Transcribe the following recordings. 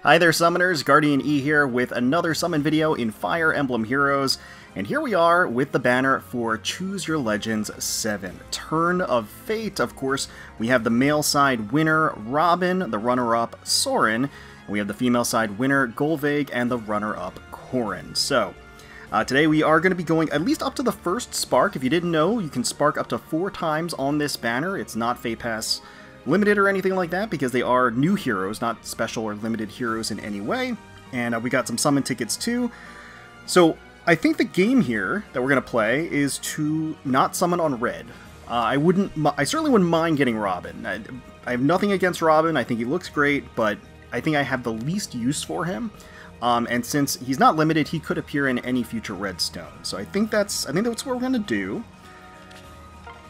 Hi there summoners, GuardianE here with another summon video in Fire Emblem Heroes, and here we are with the banner for Choose Your Legends 7, Turn of Fate. Of course, we have the male side winner, Robin, the runner-up, Soren, and we have the female side winner, Gullveig, and the runner-up, Corrin. So, today we are going to be going at least up to the first spark. If you didn't know, you can spark up to 4 times on this banner. It's not Fate Pass limited or anything like that, because they are new heroes, not special or limited heroes in any way. And we got some summon tickets too. So I think the game here that we're going to play is to not summon on red. I certainly wouldn't mind getting Robin. I have nothing against Robin. I think he looks great, but I think I have the least use for him. And since he's not limited, he could appear in any future red stone. So I think that's what we're going to do.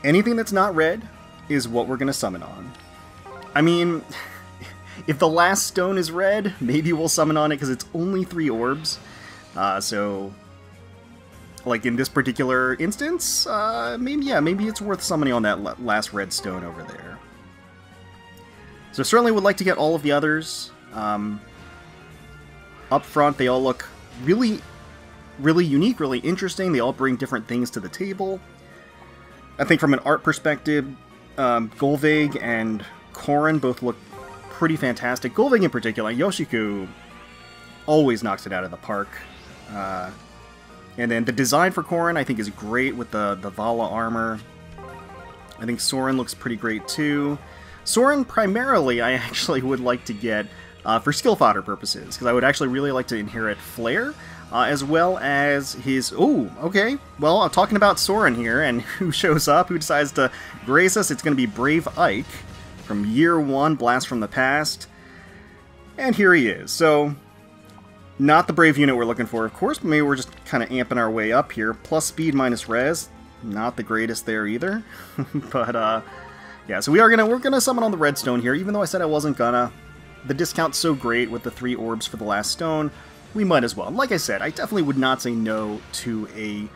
Anything that's not red is what we're going to summon on. I mean, if the last stone is red, maybe we'll summon on it because it's only 3 orbs. So, like in this particular instance, maybe it's worth summoning on that last red stone over there. So certainly would like to get all of the others. Up front, they all look really, really unique, really interesting. They all bring different things to the table. I think from an art perspective, Gullveig and Corrin both look pretty fantastic. Gullveig in particular, Yoshiku always knocks it out of the park. And then the design for Corrin I think is great with the Vala armor. I think Soren looks pretty great too. Soren primarily I actually would like to get for skill fodder purposes, because I would actually really like to inherit Flare. As well as his... Oh, okay. Well, I'm talking about Soren here, and who shows up, who decides to grace us. It's going to be Brave Ike from Year 1, Blast from the Past. And here he is. So, not the Brave unit we're looking for, of course, but maybe we're just kind of amping our way up here. Plus speed, minus res. Not the greatest there either. But, yeah, so we're gonna summon on the redstone here, even though I said I wasn't gonna. The discount's so great with the 3 orbs for the last stone. We might as well. Like I said, I definitely would not say no to a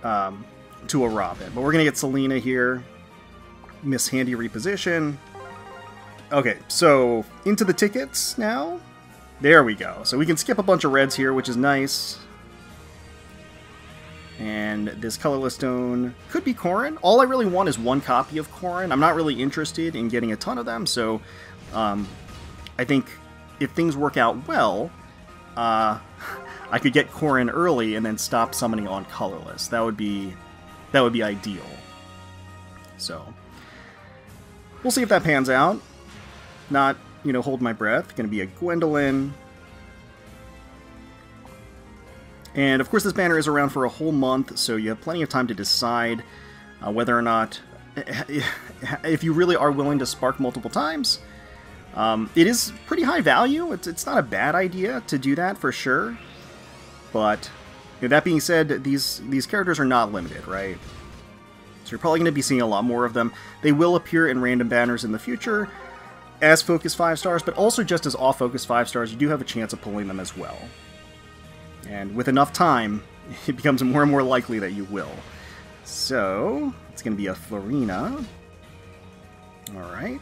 Robin. But we're going to get Selena here. Miss Handy reposition. Okay, so into the tickets now. There we go. So we can skip a bunch of reds here, which is nice. And this colorless stone could be Corrin. All I really want is 1 copy of Corrin. I'm not really interested in getting a ton of them, so I think if things work out well, I could get Corrin early and then stop summoning on colorless. That would be ideal. So we'll see if that pans out. Not, hold my breath. Going to be a Gwendolyn. And of course this banner is around for a whole month, so you have plenty of time to decide whether or not, if you really are willing to spark multiple times. It is pretty high value. It's not a bad idea to do that for sure. But that being said, these characters are not limited, right? So you're probably going to be seeing a lot more of them. They will appear in random banners in the future as Focus 5 stars, but also just as off Focus 5 stars, you do have a chance of pulling them as well. And with enough time, it becomes more and more likely that you will. So it's going to be a Florina. Alright.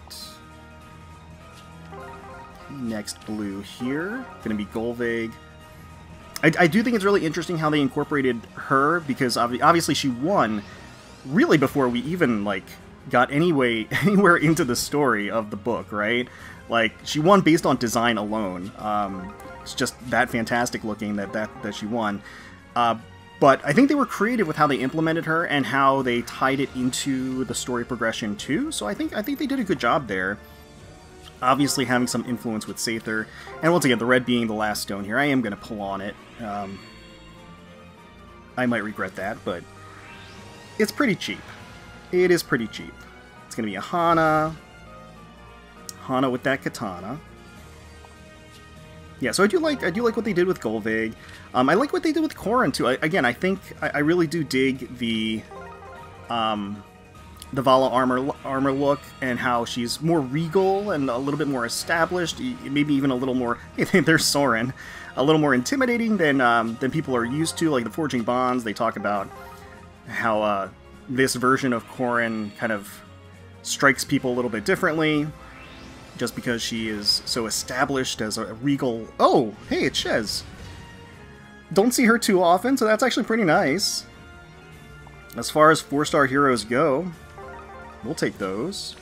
Next blue here, gonna be Gullveig. I do think it's really interesting how they incorporated her, because obviously she won really before we even got anywhere into the story of the book, right? Like, she won based on design alone. It's just that fantastic looking that she won. But I think they were creative with how they implemented her and how they tied it into the story progression too. So I think they did a good job there. Obviously having some influence with Seer. And once again, the red being the last stone here. I am going to pull on it. I might regret that, but it's pretty cheap. It is pretty cheap. It's going to be a Hana. Hana with that katana. Yeah, so I do like what they did with Gullveig. I like what they did with Corrin too. Again, I think I really do dig the Vala armor look, and how she's more regal and a little bit more established, maybe even a little more, there's Soren, a little more intimidating than people are used to, like the Forging Bonds. They talk about how this version of Corrin kind of strikes people a little bit differently. just because she is so established as a regal... Oh, hey, it's Shez. Don't see her too often, so that's actually pretty nice. As far as 4-star heroes go, we'll take those.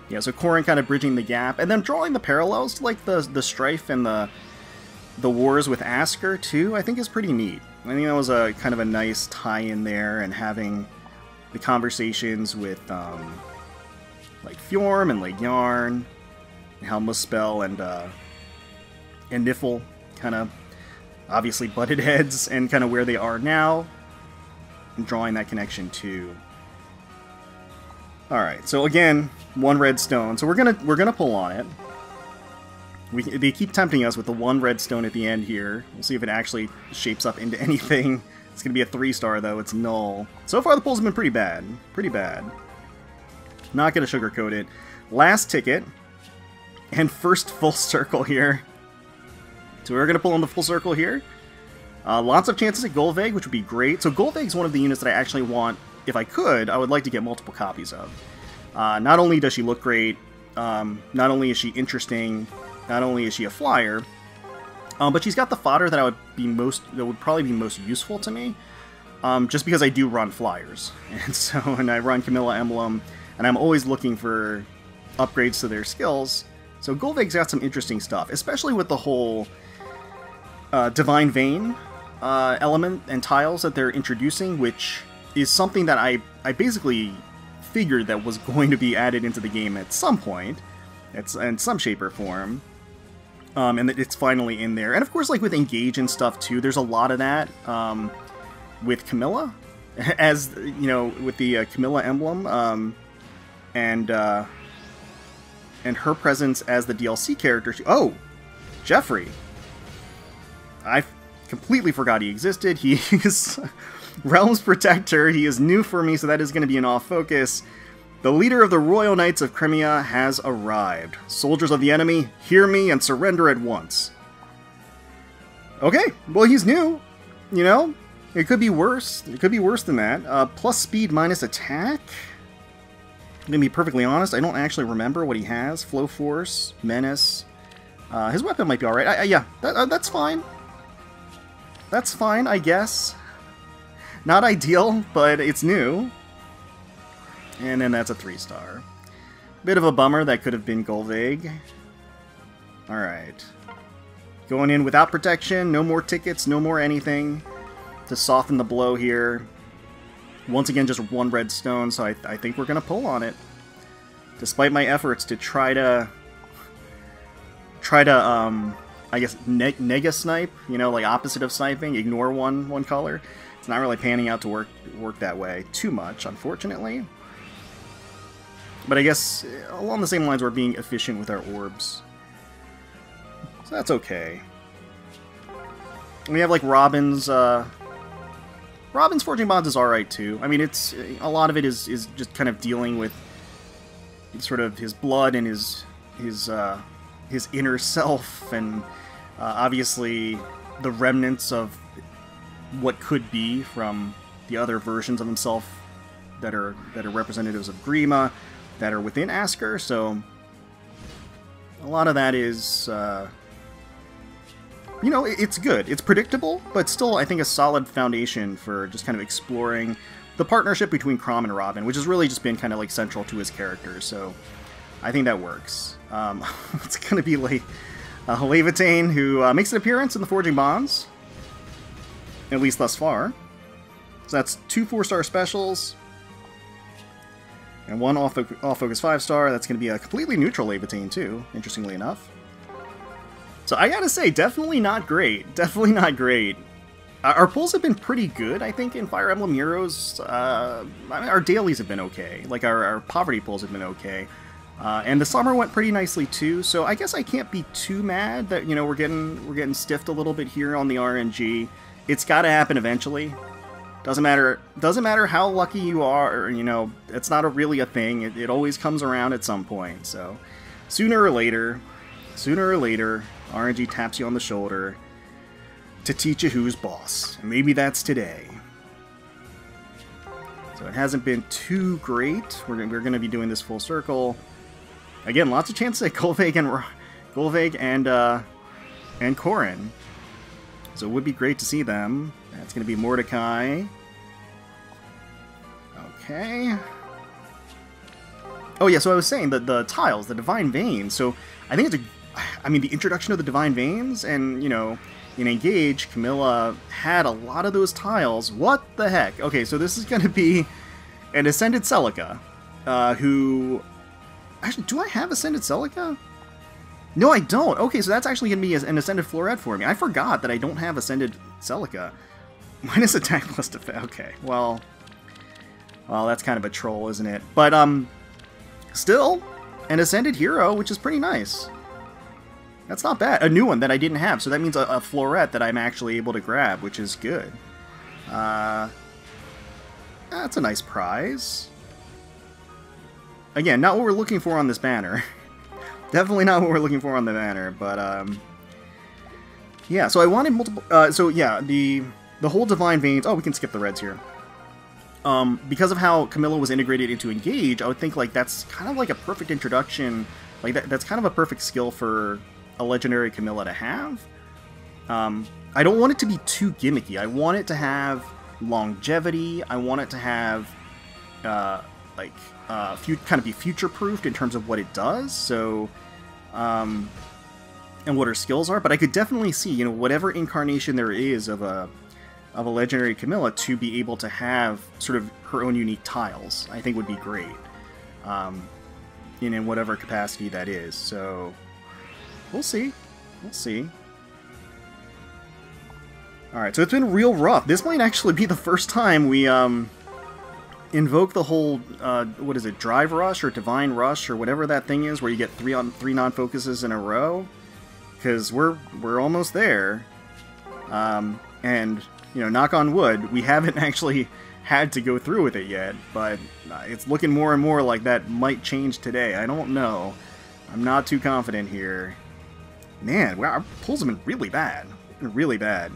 Yeah, so Corrin kind of bridging the gap, and then drawing the parallels to like the strife and the wars with Asker too, I think is pretty neat. I think that was a kind of a nice tie-in there, and having the conversations with like Fjorm and like Yarn, and how Muspel and Niffle kind of obviously butted heads, and kind of where they are now, and drawing that connection too. All right, so again, 1 red stone. So we're gonna pull on it. They keep tempting us with the 1 red stone at the end here. We'll see if it actually shapes up into anything. It's gonna be a 3-star though. It's null. So far the pulls have been pretty bad. Pretty bad. Not gonna sugarcoat it. Last ticket, and first full circle here. So we're gonna pull on the full circle here. Lots of chances at Gullveig, which would be great. So Gullveig's one of the units that I actually want. If I could, I would like to get multiple copies of. Not only does she look great, not only is she interesting, not only is she a flyer, but she's got the fodder that would probably be most useful to me, just because I do run flyers, and I run Camilla Emblem, and I'm always looking for upgrades to their skills. So Gullveig's got some interesting stuff, especially with the whole Divine Vein element and tiles that they're introducing, which is something that I basically figured that was going to be added into the game at some point. It's in some shape or form. And it's finally in there. And of course, like with Engage and stuff too, there's a lot of that with Camilla. As, you know, with the Camilla emblem, and her presence as the DLC character. Oh! Jeffrey! I completely forgot he existed. He is... Realm's Protector, he is new for me, so that is going to be an off-focus. The leader of the Royal Knights of Crimea has arrived. Soldiers of the enemy, hear me and surrender at once. Okay, well he's new, you know? It could be worse. It could be worse than that. Plus speed minus attack? I'm going to be perfectly honest, I don't actually remember what he has. Flow Force, Menace. His weapon might be alright. Yeah, that's fine. That's fine, I guess. Not ideal, but it's new. And then that's a 3-star. Bit of a bummer, that could have been Gullveig. Alright. Going in without protection, no more tickets, no more anything to soften the blow here. Once again, just 1 red stone, so I think we're going to pull on it. Despite my efforts to try to I guess, nega snipe, you know, like opposite of sniping, ignore one color. It's not really panning out to work that way too much, unfortunately. But I guess along the same lines, we're being efficient with our orbs. So that's okay. We have like Robin's Forging Bonds is alright too. I mean, it's a lot of it is just kind of dealing with sort of his blood and his inner self, and obviously the remnants of what could be from the other versions of himself that are representatives of Grima, that are within Asker. So a lot of that is, you know, it's good. It's predictable, but still, I think, a solid foundation for just kind of exploring the partnership between Chrom and Robin, which has really just been kind of like central to his character. So I think that works. It's going to be like Levitane, who makes an appearance in the Forging Bonds, at least thus far. So that's 2 4-star specials, and 1 off-focus 5-star. That's going to be a completely neutral Levitane too, interestingly enough. So I gotta say, definitely not great. Definitely not great. Our pulls have been pretty good, I think, in Fire Emblem Heroes. I mean, our dailies have been okay. Like, our poverty pulls have been okay. And the summer went pretty nicely too, so I guess I can't be too mad that, you know, we're getting stiffed a little bit here on the RNG. It's gotta happen eventually. Doesn't matter how lucky you are, or, you know, it's not really a thing. It always comes around at some point, so sooner or later, RNG taps you on the shoulder to teach you who's boss. And maybe that's today. So it hasn't been too great. We're going to be doing this full circle. Again, lots of chances at Gullveig and Corrin. So it would be great to see them. That's going to be Mordecai. Okay. Oh yeah, so I was saying that the tiles, the Divine Veins. So I think it's I mean, the introduction of the Divine Veins, and, you know, in Engage, Camilla had a lot of those tiles. What the heck? Okay, so this is going to be an Ascended Celica, who... Actually, do I have Ascended Celica? No, I don't. Okay, so that's actually going to be an Ascended Floret for me. I forgot that I don't have Ascended Celica. Minus attack plus defense. Okay, well, that's kind of a troll, isn't it? But, still, an Ascended Hero, which is pretty nice. That's not bad. A new one that I didn't have, so that means a Floret that I'm actually able to grab, which is good. That's a nice prize. Again, not what we're looking for on this banner. Definitely not what we're looking for on the banner, but, yeah, so I wanted multiple... so, yeah, the whole Divine Veins... Oh, we can skip the reds here. Because of how Camilla was integrated into Engage, I would think, like, that's kind of like a perfect introduction. Like, that's kind of a perfect skill for a Legendary Camilla to have. I don't want it to be too gimmicky. I want it to have longevity. I want it to have, kind of be future-proofed in terms of what it does, so, and what her skills are. But I could definitely see, you know, whatever incarnation there is of a Legendary Camilla to be able to have sort of her own unique tiles, I think would be great, in whatever capacity that is. So we'll see. We'll see. Alright, so it's been real rough. This might actually be the first time we invoke the whole, what is it, Drive Rush or Divine Rush or whatever that thing is, where you get three non-focuses in a row. Because we're almost there. And, you know, knock on wood, we haven't actually had to go through with it yet, but it's looking more and more like that might change today. I don't know. I'm not too confident here. Man, wow, our pulls have been really bad. Really bad.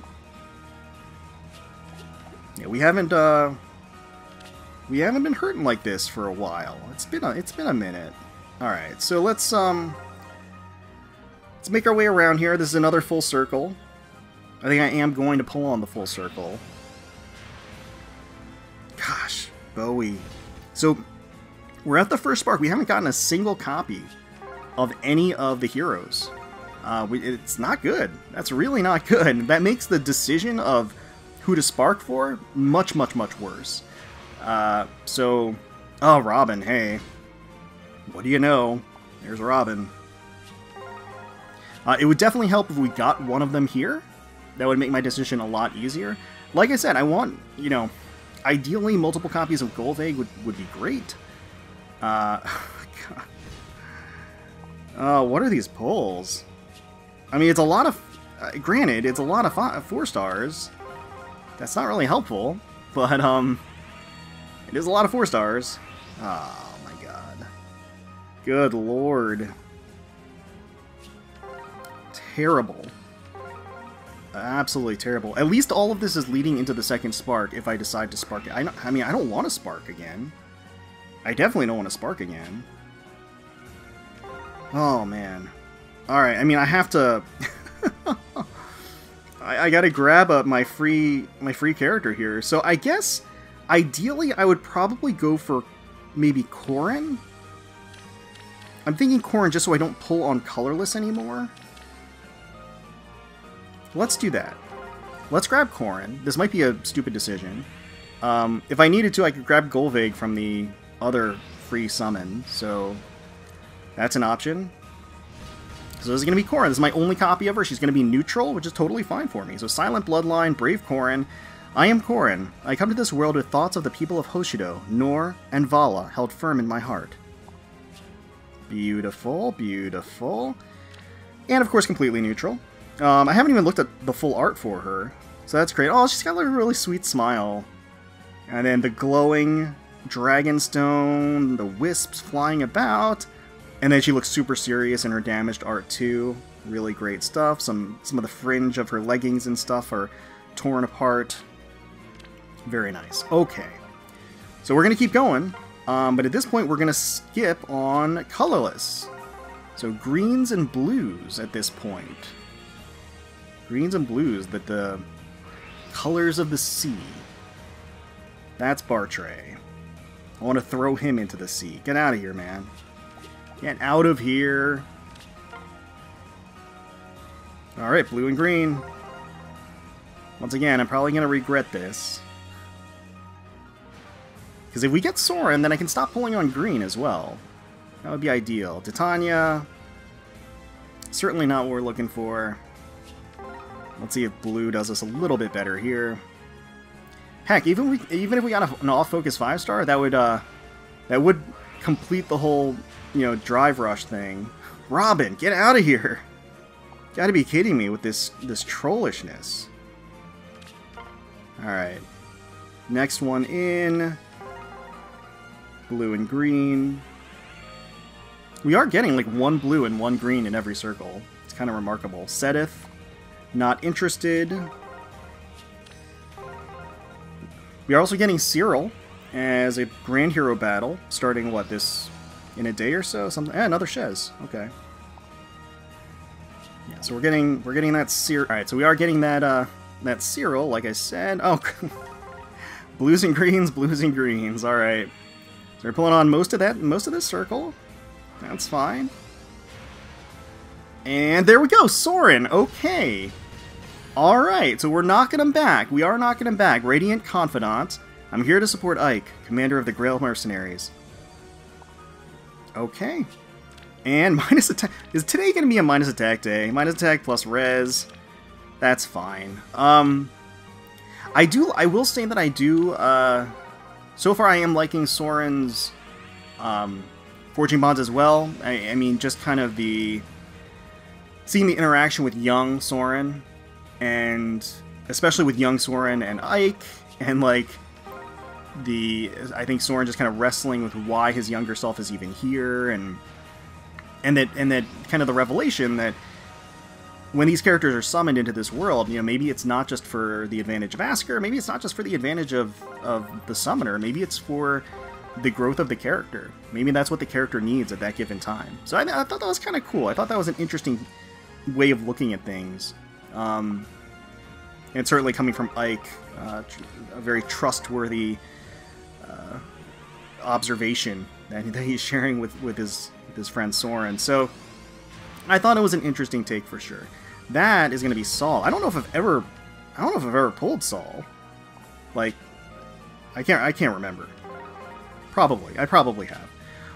Yeah, we haven't been hurting like this for a while. It's been a minute. All right, so let's make our way around here. This is another full circle. I think I am going to pull on the full circle. Gosh, Bowie. So we're at the first spark. We haven't gotten a single copy of any of the heroes. It's not good. That's really not good. That makes the decision of who to spark for much, much, much worse. So, oh, Robin, hey. What do you know? There's Robin. It would definitely help if we got one of them here. That would make my decision a lot easier. Like I said, I want, you know, ideally multiple copies of Gullveig would be great. God. Oh, what are these pulls? I mean, it's a lot of... granted, it's a lot of 4 stars. That's not really helpful, but, it is a lot of 4 stars. Oh, my god. Good lord. Terrible. Absolutely terrible. At least all of this is leading into the second spark if I decide to spark it. I mean, I don't want to spark again. I definitely don't want to spark again. Oh, man. Alright, I mean, I have to... I gotta grab up my free character here. So I guess, ideally, I would probably go for maybe Corrin? I'm thinking Corrin just so I don't pull on colorless anymore. Let's do that. Let's grab Corrin. This might be a stupid decision. If I needed to, I could grab Gullveig from the other free summon, so that's an option. So this is going to be Corrin. This is my only copy of her. She's going to be neutral, which is totally fine for me. So Silent Bloodline, Brave Corrin. I am Corrin. I come to this world with thoughts of the people of Hoshido, Nor, and Vala held firm in my heart. Beautiful, beautiful. And of course, completely neutral. I haven't even looked at the full art for her, so that's great. Oh, she's got like a really sweet smile. And then the glowing dragonstone, the wisps flying about, and then she looks super serious in her damaged art too. Really great stuff. Some of the fringe of her leggings and stuff are torn apart. Very nice. Okay. So we're going to keep going, but at this point we're going to skip on colorless. So greens and blues at this point. Greens and blues, but the colors of the sea. That's Bartray. I want to throw him into the sea. Get out of here, man. Get out of here. Alright, blue and green. Once again, I'm probably going to regret this. Because if we get Soren, then I can stop pulling on green as well. That would be ideal. Titania. Certainly not what we're looking for. Let's see if blue does us a little bit better here. Heck, even if we got an off-focus 5-star, that would complete the whole, you know, drive rush thing. Robin, get out of here! Gotta be kidding me with this trollishness. Alright. Next one in. Blue and green. We are getting like one blue and one green in every circle. It's kind of remarkable. Sedith, not interested. We are also getting Cyril as a Grand Hero battle, starting what, this in a day or so? Something. Another Shez. Okay. Yeah, so we're getting that Cyril. All right, so we are getting that that Cyril, like I said. Oh, blues and greens, blues and greens. All right. So we're pulling on most of this circle. That's fine. And there we go, Soren. Okay. Alright, so we're knocking him back. We are knocking him back. Radiant Confidant. I'm here to support Ike, commander of the Grail Mercenaries. Okay. And minus attack. Is today going to be a minus attack day? Minus attack plus res. That's fine. I will say that I do, so far I am liking Soren's, Forging Bonds as well. I mean, just kind of seeing the interaction with young Soren, and especially with young Soren and Ike, and like I think Soren just kind of wrestling with why his younger self is even here, and that kind of the revelation that when these characters are summoned into this world, you know, maybe it's not just for the advantage of Asker, maybe it's not just for the advantage of the summoner, maybe it's for the growth of the character. Maybe that's what the character needs at that given time. So I thought that was kind of cool. I thought that was an interesting way of looking at things. And certainly coming from Ike, a very trustworthy observation that he's sharing with his friend Soren. So I thought it was an interesting take for sure. That is going to be Saul. I don't know if I've ever pulled Saul. Like, I can't remember. Probably. I probably have.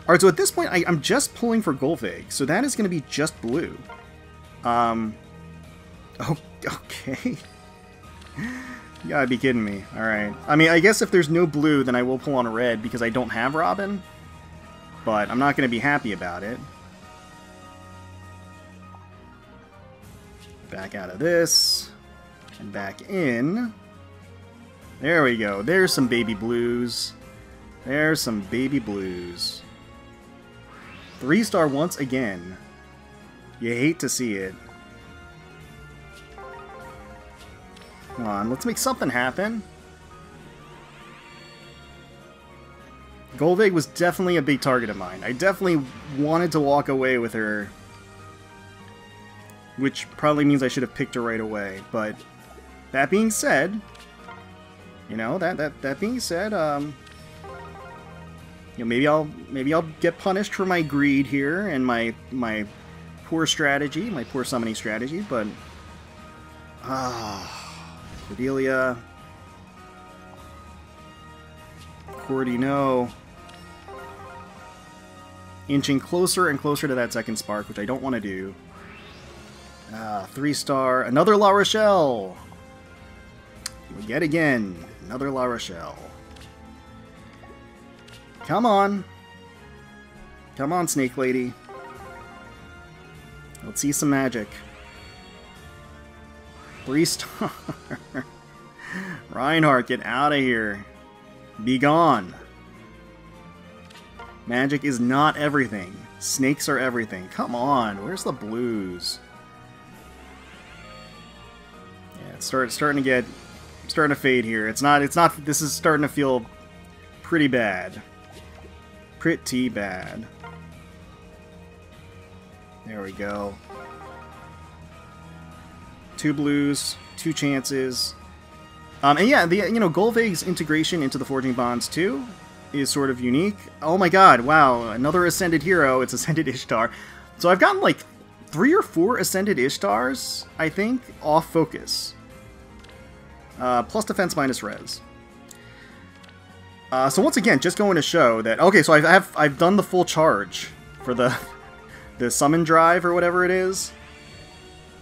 Alright, so at this point, I'm just pulling for Gullveig, so that is going to be just blue. Oh, okay. You gotta be kidding me. Alright. I mean, I guess if there's no blue, then I will pull on a red, because I don't have Robin. But I'm not going to be happy about it. Back out of this. And back in. There we go. There's some baby blues. There's some baby blues. 3-star once again. You hate to see it. Come on, let's make something happen. Gullveig was definitely a big target of mine. I definitely wanted to walk away with her. Which probably means I should have picked her right away. But that being said, you know, that being said, you know, maybe I'll get punished for my greed here and my poor strategy, my poor summoning strategy, but Cordelia, Cordy, no. Inching closer and closer to that second spark, which I don't want to do. 3-star, another La Rochelle! Yet again, another La Rochelle. Come on. Come on, Snake Lady. Let's see some magic. 3-star. Reinhardt, get out of here. Be gone. Magic is not everything. Snakes are everything. Come on, where's the blues? Yeah, it's starting to fade here. It's not, this is starting to feel pretty bad. Pretty bad. There we go. 2 blues, 2 chances. And yeah, the Gullveig's integration into the Forging Bonds too is sort of unique. Oh my god, wow, another Ascended hero. It's Ascended Ishtar. So I've gotten like 3 or 4 Ascended Ishtars, I think, off focus. Plus defense minus res. So once again, just going to show that, okay, so I've done the full charge for the summon drive or whatever it is.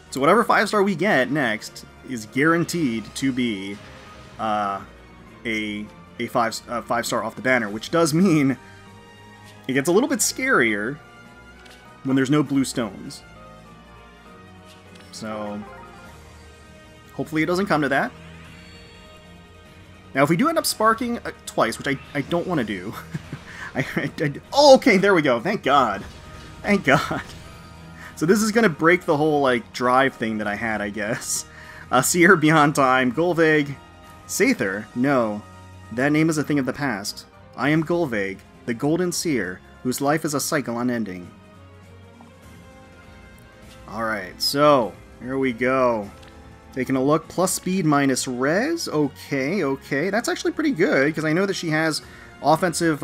So whatever 5-star we get next is guaranteed to be a 5-star off the banner, which does mean it gets a little bit scarier when there's no blue stones. So hopefully it doesn't come to that. Now if we do end up sparking twice, which I don't want to do. Oh, okay, there we go. Thank God. Thank God. So this is going to break the whole, like, drive thing that I had, I guess. Seer, Beyond Time, Gullveig, Seer. No, that name is a thing of the past. I am Gullveig, the Golden Seer, whose life is a cycle unending. Alright, so, here we go. Taking a look, plus speed minus res. Okay, okay. That's actually pretty good, because I know that she has offensive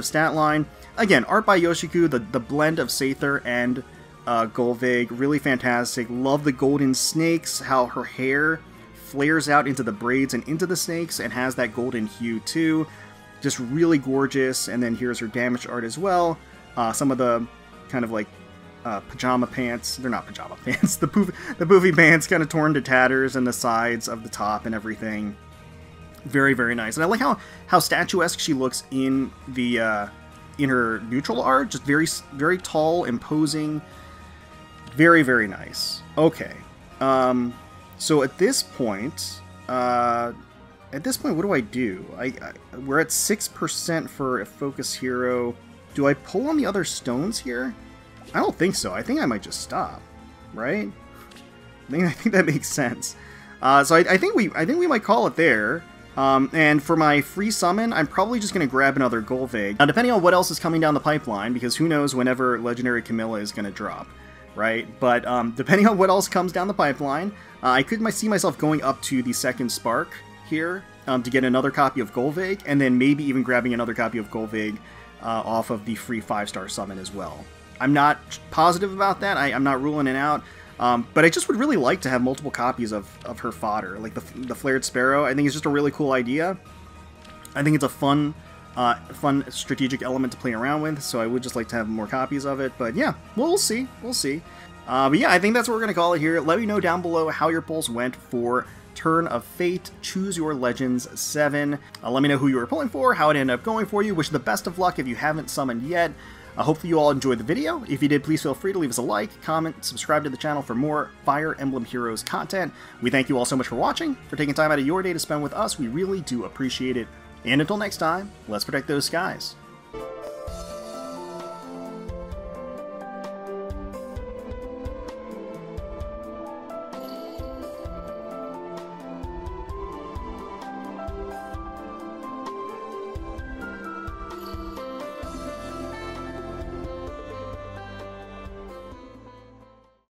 stat line. Again, art by Yoshiku, the blend of Seer and Gullveig, really fantastic. Love the golden snakes, how her hair flares out into the braids and into the snakes and has that golden hue too. Just really gorgeous. And then here's her damage art as well. Some of the kind of like pajama pants. They're not pajama pants. The poofy pants kind of torn to tatters and the sides of the top and everything. Very, very nice. And I like how statuesque she looks in the in her neutral art. Just very, very tall, imposing. Very, very nice. Okay. So at this point, what do I do? We're at 6% for a focus hero. Do I pull on the other stones here? I don't think so. I think I might just stop. Right? I think that makes sense. So I think we might call it there. And for my free summon, I'm probably just going to grab another Gullveig. Now, depending on what else is coming down the pipeline, because who knows whenever Legendary Camilla is going to drop. Right? But depending on what else comes down the pipeline, I could see myself going up to the second Spark here to get another copy of Gullveig, and then maybe even grabbing another copy of Gullveig off of the free 5-star summon as well. I'm not positive about that. I'm not ruling it out. But I just would really like to have multiple copies of her fodder, like the Flared Sparrow. I think it's just a really cool idea. I think it's a fun strategic element to play around with, so I would just like to have more copies of it. But yeah, we'll see. We'll see. But yeah, I think that's what we're going to call it here. Let me know down below how your pulls went for Turn of Fate, Choose Your Legends 7. Let me know who you were pulling for, how it ended up going for you. Wish you the best of luck if you haven't summoned yet. Hopefully you all enjoyed the video. If you did, please feel free to leave us a like, comment, subscribe to the channel for more Fire Emblem Heroes content. We thank you all so much for watching, for taking time out of your day to spend with us. We really do appreciate it. And until next time, let's protect those skies.